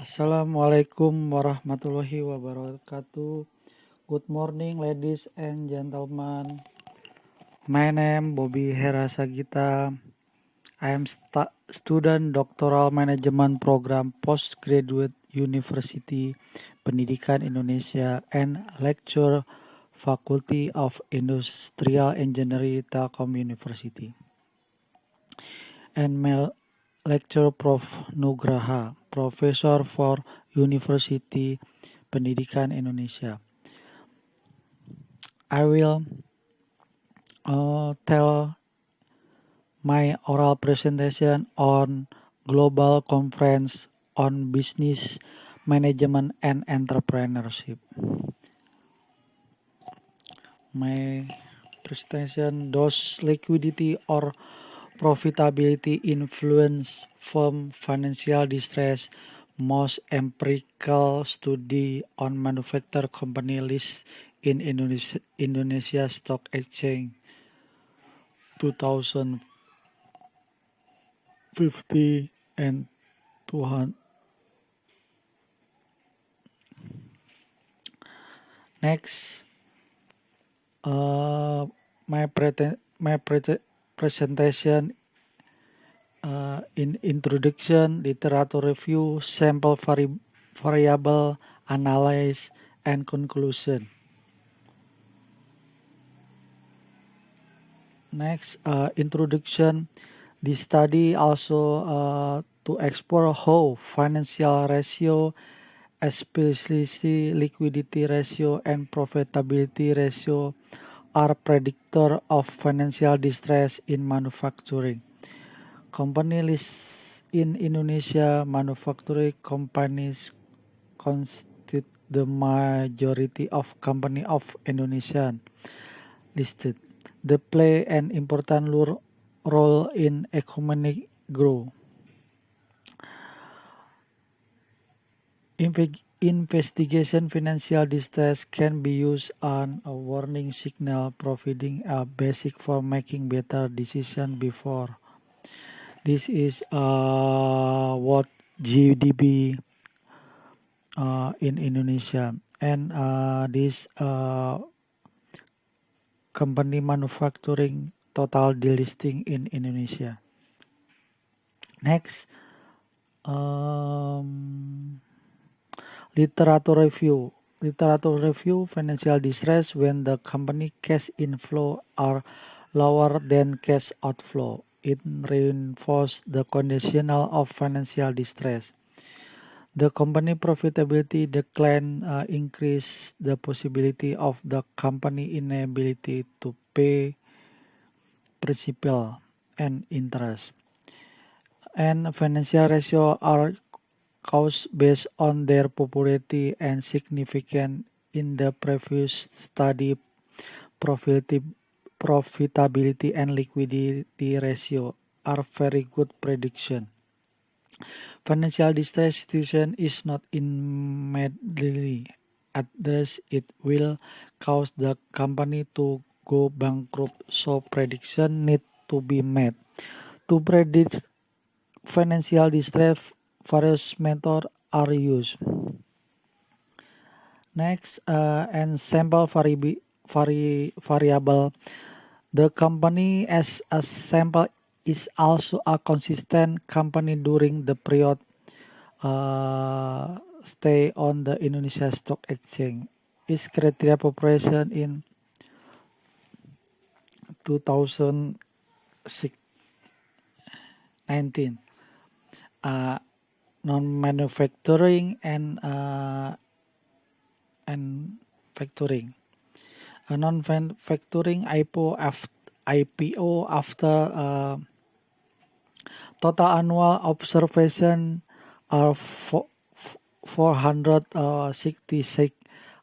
Assalamualaikum warahmatullahi wabarakatuh. Good morning, ladies and gentlemen. My name Bobby Hera Sagita. I am student doctoral management program postgraduate University Pendidikan Indonesia and lecturer Faculty of Industrial Engineering Telkom University. And my lecturer Prof. Nugraha, Professor for University Pendidikan Indonesia. I will tell my oral presentation on Global Conference on Business Management and Entrepreneurship. My presentation, does liquidity or profitability influence firm financial distress? Most empirical study on manufacturer company list in Indonesia Stock Exchange 2050 and 200. Next, my presentation in introduction, literature review, sample variable analysis, and conclusion. Next, introduction. This study also to explore how financial ratio, especially liquidity ratio and profitability ratio, are predictor of financial distress in manufacturing. Company lists in Indonesia, manufacturing companies constitute the majority of company of Indonesia listed. They play an important role in economic growth. Investigation financial distress can be used on a warning signal, providing a basic for making better decision before. This is what GDP in Indonesia, and this company manufacturing total delisting in Indonesia. Next, literature review. Literature review financial distress when the company cash inflow are lower than cash outflow. It reinforces the conditional of financial distress. The company profitability decline increase the possibility of the company inability to pay principal and interest. And financial ratio are caused based on their popularity and significant in the previous study. Profitability and liquidity ratio are very good prediction. Financial distress situation is not immediately addressed. It will cause the company to go bankrupt, so prediction need to be made. To predict financial distress, various methods are used. Next, and sample variable. The company as a sample is also a consistent company during the period stay on the Indonesia Stock Exchange. Its criteria preparation in 2019. Non-manufacturing and factoring. Non-manufacturing IPO after total annual observation are 466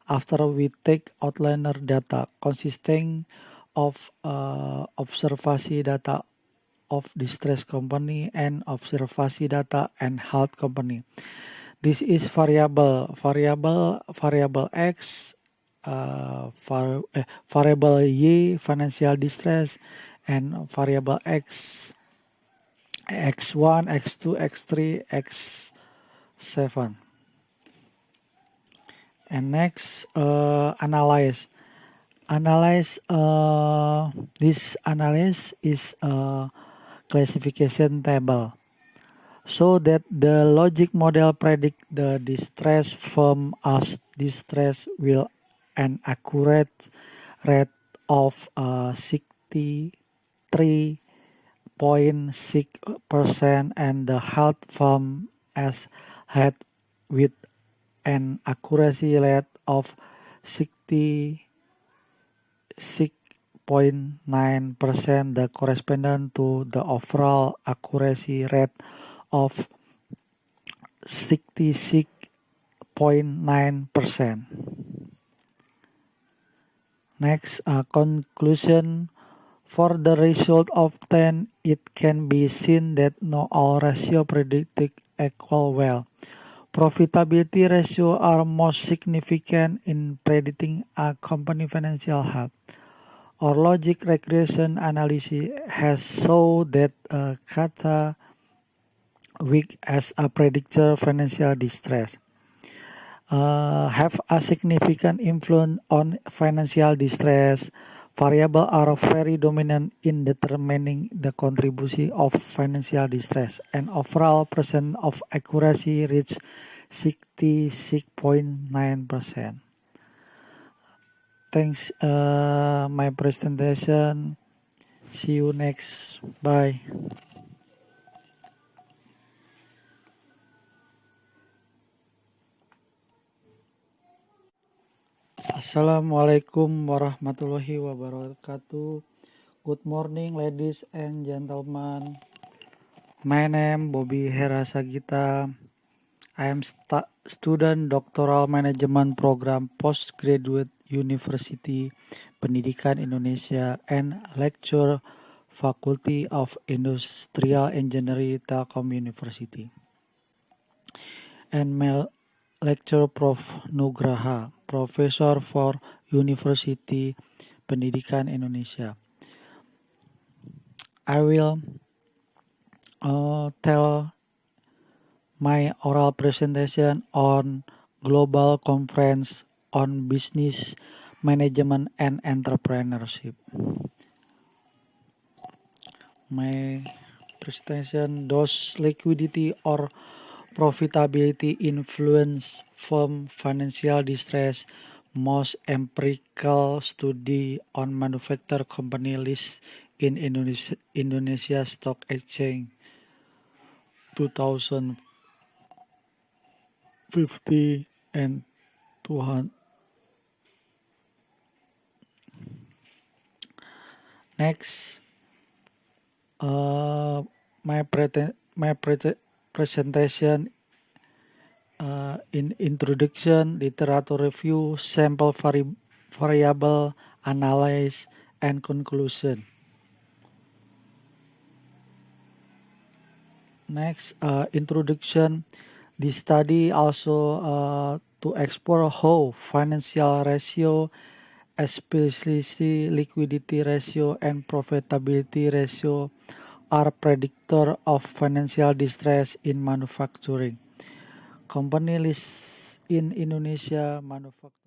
after we take outliner data consisting of observasi data of distress company and observasi data and health company. This is variable X, variable Y financial distress, and variable X, X1, X2, X3, X7. And next, analyze. This analysis is a classification table so that the logic model predict the distress from as distress will an accurate rate of 63.6% and the health from as had with an accuracy rate of 66.9%, the correspondent to the overall accuracy rate of 66.9%. Next, conclusion. For the result of 10, it can be seen that no all ratio predicted equal well. Profitability ratio are most significant in predicting a company financial health. Our logic regression analysis has shown that kata weak as a predictor financial distress have a significant influence on financial distress. Variables are very dominant in determining the contribution of financial distress, and overall percent of accuracy reached 66.9%. Thanks my presentation. See you next. Bye. Assalamualaikum warahmatullahi wabarakatuh. Good morning, ladies and gentlemen. My name Bobby Hera Sagita. I am student doctoral management program postgraduate University Pendidikan Indonesia and lecturer Faculty of Industrial Engineering Telkom University. And my lecturer Prof. Nugraha, Professor for University Pendidikan Indonesia. I will tell my oral presentation on Global Conference on Business Management and Entrepreneurship. My presentation, does liquidity or profitability influence firm financial distress? Most empirical study on manufacturer company list in Indonesia Stock Exchange 2050 and 200. Next, my presentation in introduction, literature review, sample variable analysis, and conclusion. Next, introduction. This study also to explore how financial ratio, especially liquidity ratio and profitability ratio, are predictor of financial distress in manufacturing. Company list in Indonesia manufacturing.